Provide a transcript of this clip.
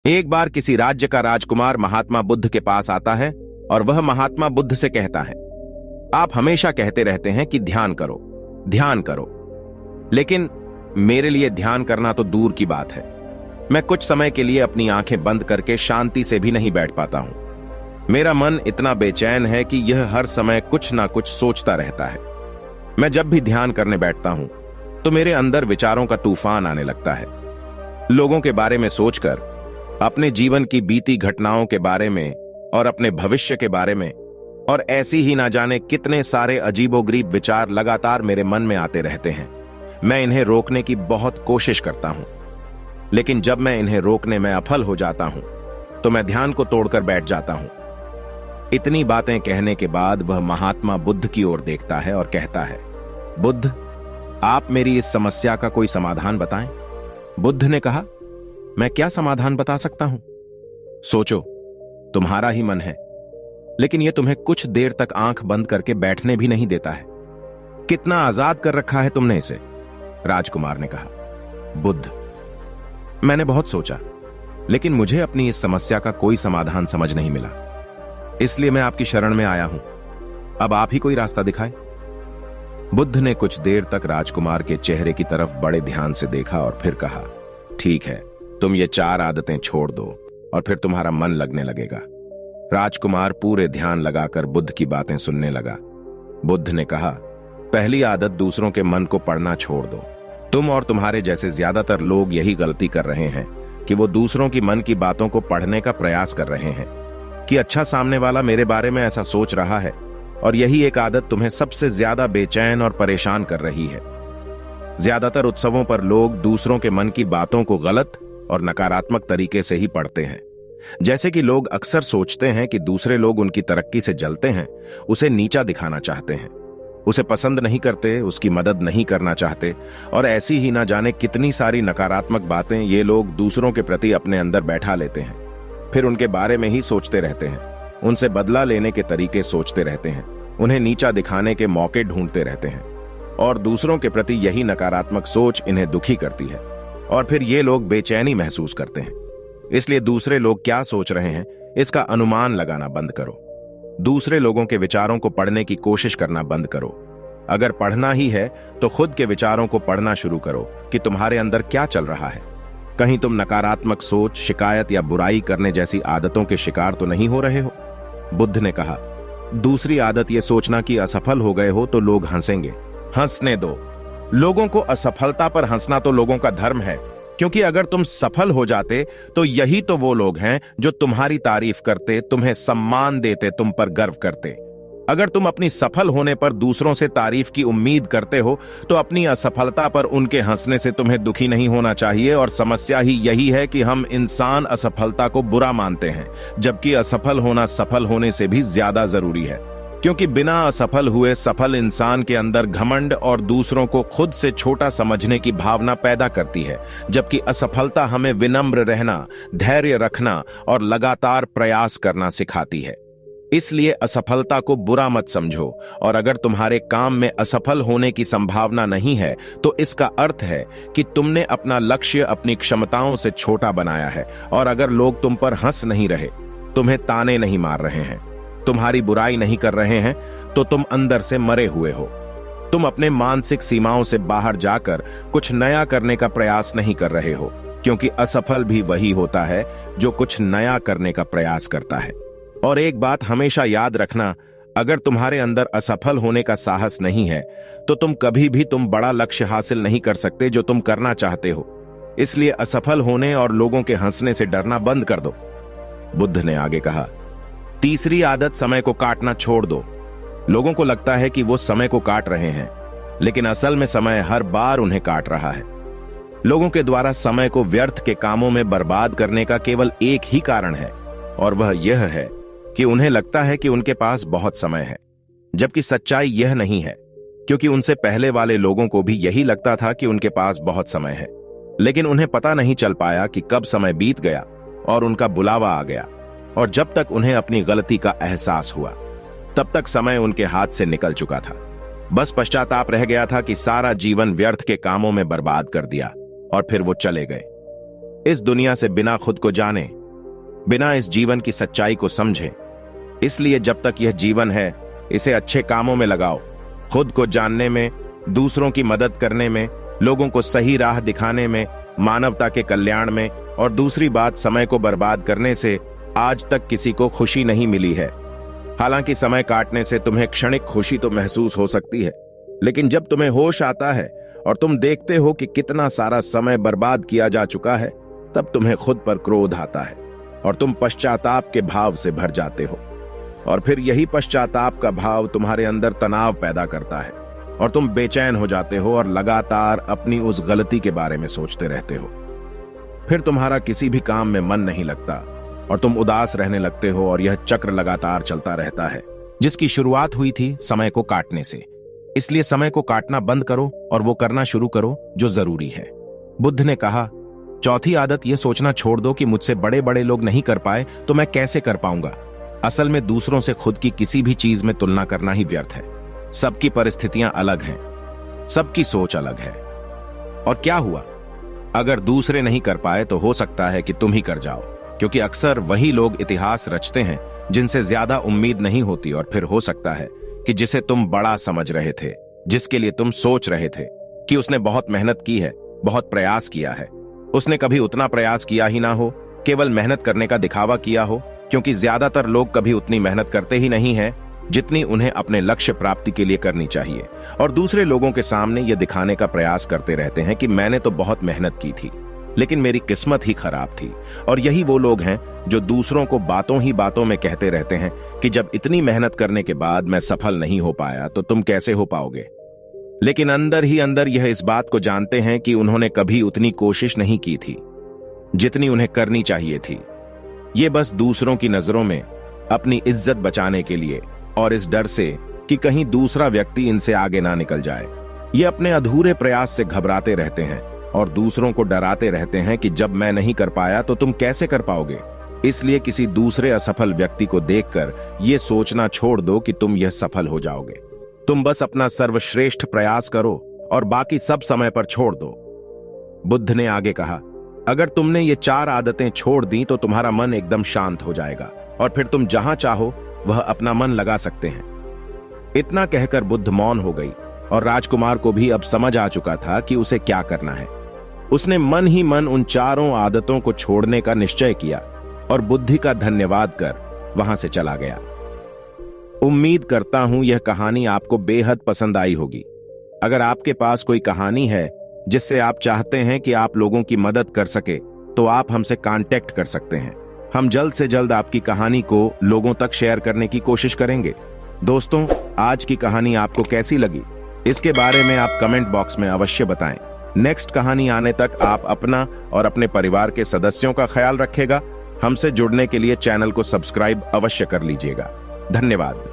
एक बार किसी राज्य का राजकुमार महात्मा बुद्ध के पास आता है और वह महात्मा बुद्ध से कहता है, आप हमेशा कहते रहते हैं कि ध्यान करो, ध्यान करो, लेकिन मेरे लिए ध्यान करना तो दूर की बात है। मैं कुछ समय के लिए अपनी आंखें बंद करके शांति से भी नहीं बैठ पाता हूं। मेरा मन इतना बेचैन है कि यह हर समय कुछ ना कुछ सोचता रहता है। मैं जब भी ध्यान करने बैठता हूं तो मेरे अंदर विचारों का तूफान आने लगता है। लोगों के बारे में सोचकर, अपने जीवन की बीती घटनाओं के बारे में और अपने भविष्य के बारे में, और ऐसी ही ना जाने कितने सारे अजीबोगरीब विचार लगातार मेरे मन में आते रहते हैं। मैं इन्हें रोकने की बहुत कोशिश करता हूं, लेकिन जब मैं इन्हें रोकने में असफल हो जाता हूं तो मैं ध्यान को तोड़कर बैठ जाता हूं। इतनी बातें कहने के बाद वह महात्मा बुद्ध की ओर देखता है और कहता है, बुद्ध, आप मेरी इस समस्या का कोई समाधान बताएं। बुद्ध ने कहा, मैं क्या समाधान बता सकता हूं? सोचो, तुम्हारा ही मन है, लेकिन यह तुम्हें कुछ देर तक आंख बंद करके बैठने भी नहीं देता है। कितना आजाद कर रखा है तुमने इसे, राजकुमार ने कहा। बुद्ध, मैंने बहुत सोचा, लेकिन मुझे अपनी इस समस्या का कोई समाधान समझ नहीं मिला, इसलिए मैं आपकी शरण में आया हूं। अब आप ही कोई रास्ता दिखाएं। बुद्ध ने कुछ देर तक राजकुमार के चेहरे की तरफ बड़े ध्यान से देखा और फिर कहा, ठीक है, तुम ये 4 आदतें छोड़ दो और फिर तुम्हारा मन लगने लगेगा। राजकुमार पूरे ध्यान लगाकर बुद्ध की बातें सुनने लगा। बुद्ध ने कहा, पहली आदत, दूसरों के मन को पढ़ना छोड़ दो। तुम और तुम्हारे जैसे ज्यादातर लोग यही गलती कर रहे हैं कि वो दूसरों की मन की बातों को पढ़ने का प्रयास कर रहे हैं कि अच्छा, सामने वाला मेरे बारे में ऐसा सोच रहा है, और यही एक आदत तुम्हें सबसे ज्यादा बेचैन और परेशान कर रही है। ज्यादातर उत्सवों पर लोग दूसरों के मन की बातों को गलत और नकारात्मक तरीके से ही पढ़ते हैं। जैसे कि लोग अक्सर सोचते हैं कि दूसरे लोग उनकी तरक्की से जलते हैं, उसे नीचा दिखाना चाहते हैं, उसे पसंद नहीं करते, उसकी मदद नहीं करना चाहते, और ऐसी ही ना जाने कितनी सारी नकारात्मक बातें ये लोग दूसरों के प्रति अपने अंदर बैठा लेते हैं। फिर उनके बारे में ही सोचते रहते हैं, उनसे बदला लेने के तरीके सोचते रहते हैं, उन्हें नीचा दिखाने के मौके ढूंढते रहते हैं, और दूसरों के प्रति यही नकारात्मक सोच इन्हें दुखी करती है, और फिर ये लोग बेचैनी महसूस करते हैं। इसलिए दूसरे लोग क्या सोच रहे हैं, इसका अनुमान लगाना बंद करो। दूसरे लोगों के विचारों को पढ़ने की कोशिश करना बंद करो। अगर पढ़ना ही है तो खुद के विचारों को पढ़ना शुरू करो कि तुम्हारे अंदर क्या चल रहा है। कहीं तुम नकारात्मक सोच, शिकायत या बुराई करने जैसी आदतों के शिकार तो नहीं हो रहे हो? बुद्ध ने कहा, दूसरी आदत यह सोचना कि असफल हो गए हो तो लोग हंसेंगे। हंसने दो। लोगों को असफलता पर हंसना तो लोगों का धर्म है, क्योंकि अगर तुम सफल हो जाते तो यही तो वो लोग हैं जो तुम्हारी तारीफ करते, तुम्हें सम्मान देते, तुम पर गर्व करते। अगर तुम अपनी सफल होने पर दूसरों से तारीफ की उम्मीद करते हो तो अपनी असफलता पर उनके हंसने से तुम्हें दुखी नहीं होना चाहिए। और समस्या ही यही है कि हम इंसान असफलता को बुरा मानते हैं, जबकि असफल होना सफल होने से भी ज्यादा जरूरी है, क्योंकि बिना असफल हुए सफल इंसान के अंदर घमंड और दूसरों को खुद से छोटा समझने की भावना पैदा करती है, जबकि असफलता हमें विनम्र रहना, धैर्य रखना और लगातार प्रयास करना सिखाती है। इसलिए असफलता को बुरा मत समझो, और अगर तुम्हारे काम में असफल होने की संभावना नहीं है तो इसका अर्थ है कि तुमने अपना लक्ष्य अपनी क्षमताओं से छोटा बनाया है। और अगर लोग तुम पर हंस नहीं रहे, तुम्हें ताने नहीं मार रहे हैं, तुम्हारी बुराई नहीं कर रहे हैं, तो तुम अंदर से मरे हुए हो। तुम अपने मानसिक सीमाओं से बाहर जाकर कुछ नया करने का प्रयास नहीं कर रहे हो, क्योंकि असफल भी वही होता है जो कुछ नया करने का प्रयास करता है। और एक बात हमेशा याद रखना, अगर तुम्हारे अंदर असफल होने का साहस नहीं है तो तुम कभी भी बड़ा लक्ष्य हासिल नहीं कर सकते जो तुम करना चाहते हो। इसलिए असफल होने और लोगों के हंसने से डरना बंद कर दो। बुद्ध ने आगे कहा, तीसरी आदत, समय को काटना छोड़ दो। लोगों को लगता है कि वो समय को काट रहे हैं, लेकिन असल में समय हर बार उन्हें काट रहा है। लोगों के द्वारा समय को व्यर्थ के कामों में बर्बाद करने का केवल एक ही कारण है, और वह यह है कि उन्हें लगता है कि उनके पास बहुत समय है, जबकि सच्चाई यह नहीं है, क्योंकि उनसे पहले वाले लोगों को भी यही लगता था कि उनके पास बहुत समय है, लेकिन उन्हें पता नहीं चल पाया कि कब समय बीत गया और उनका बुलावा आ गया। और जब तक उन्हें अपनी गलती का एहसास हुआ, तब तक समय उनके हाथ से निकल चुका था। बस पश्चाताप रह गया था कि सारा जीवन व्यर्थ के कामों में बर्बाद कर दिया, और फिर वो चले गए। इस दुनिया से बिना खुद को जाने, बिना इस जीवन की सच्चाई को समझे। इसलिए जब तक यह जीवन है, इसे अच्छे कामों में लगाओ, खुद को जानने में, दूसरों की मदद करने में, लोगों को सही राह दिखाने में, मानवता के कल्याण में। और दूसरी बात, समय को बर्बाद करने से आज तक किसी को खुशी नहीं मिली है। हालांकि समय काटने से तुम्हें क्षणिक खुशी तो महसूस हो सकती है, लेकिन जब तुम्हें होश आता है और तुम देखते हो कि कितना सारा समय बर्बाद किया जा चुका है, तब तुम्हें खुद पर क्रोध आता है और तुम पश्चाताप के भाव से भर जाते हो। और फिर यही पश्चाताप का भाव तुम्हारे अंदर तनाव पैदा करता है और तुम बेचैन हो जाते हो और लगातार अपनी उस गलती के बारे में सोचते रहते हो। फिर तुम्हारा किसी भी काम में मन नहीं लगता और तुम उदास रहने लगते हो और यह चक्र लगातार चलता रहता है, जिसकी शुरुआत हुई थी समय को काटने से। इसलिए समय को काटना बंद करो और वो करना शुरू करो जो जरूरी है। बुद्ध ने कहा, चौथी आदत यह सोचना छोड़ दो कि मुझसे बड़े बड़े लोग नहीं कर पाए तो मैं कैसे कर पाऊंगा। असल में दूसरों से खुद की किसी भी चीज में तुलना करना ही व्यर्थ है। सबकी परिस्थितियां अलग हैं, सबकी सोच अलग है। और क्या हुआ, अगर दूसरे नहीं कर पाए तो हो सकता है कि तुम ही कर जाओ, क्योंकि अक्सर वही लोग इतिहास रचते हैं जिनसे ज्यादा उम्मीद नहीं होती। और फिर हो सकता है कि जिसे तुम बड़ा समझ रहे थे, जिसके लिए तुम सोच रहे थे कि उसने बहुत मेहनत की है, बहुत प्रयास किया है, उसने कभी उतना प्रयास किया ही ना हो, केवल मेहनत करने का दिखावा किया हो। क्योंकि ज्यादातर लोग कभी उतनी मेहनत करते ही नहीं हैं जितनी उन्हें अपने लक्ष्य प्राप्ति के लिए करनी चाहिए, और दूसरे लोगों के सामने यह दिखाने का प्रयास करते रहते हैं कि मैंने तो बहुत मेहनत की थी, लेकिन मेरी किस्मत ही खराब थी। और यही वो लोग हैं जो दूसरों को बातों ही बातों में कहते रहते हैं कि जब इतनी मेहनत करने के बाद मैं सफल नहीं हो पाया तो तुम कैसे हो पाओगे। लेकिन अंदर ही अंदर यह इस बात को जानते हैं कि उन्होंने कभी उतनी कोशिश नहीं की थी जितनी उन्हें करनी चाहिए थी। ये बस दूसरों की नजरों में अपनी इज्जत बचाने के लिए और इस डर से कि कहीं दूसरा व्यक्ति इनसे आगे ना निकल जाए, ये अपने अधूरे प्रयास से घबराते रहते हैं और दूसरों को डराते रहते हैं कि जब मैं नहीं कर पाया तो तुम कैसे कर पाओगे। इसलिए किसी दूसरे असफल व्यक्ति को देखकर यह सोचना छोड़ दो कि तुम यह सफल हो जाओगे। तुम बस अपना सर्वश्रेष्ठ प्रयास करो और बाकी सब समय पर छोड़ दो। बुद्ध ने आगे कहा, अगर तुमने ये 4 आदतें छोड़ दी तो तुम्हारा मन एकदम शांत हो जाएगा और फिर तुम जहां चाहो वह अपना मन लगा सकते हैं। इतना कहकर बुद्ध मौन हो गई और राजकुमार को भी अब समझ आ चुका था कि उसे क्या करना है। उसने मन ही मन उन 4 आदतों को छोड़ने का निश्चय किया और बुद्धि का धन्यवाद कर वहां से चला गया। उम्मीद करता हूं यह कहानी आपको बेहद पसंद आई होगी। अगर आपके पास कोई कहानी है जिससे आप चाहते हैं कि आप लोगों की मदद कर सके तो आप हमसे कांटेक्ट कर सकते हैं। हम जल्द से जल्द आपकी कहानी को लोगों तक शेयर करने की कोशिश करेंगे। दोस्तों, आज की कहानी आपको कैसी लगी, इसके बारे में आप कमेंट बॉक्स में अवश्य बताएं। नेक्स्ट कहानी आने तक आप अपना और अपने परिवार के सदस्यों का ख्याल रखिएगा। हमसे जुड़ने के लिए चैनल को सब्सक्राइब अवश्य कर लीजिएगा। धन्यवाद।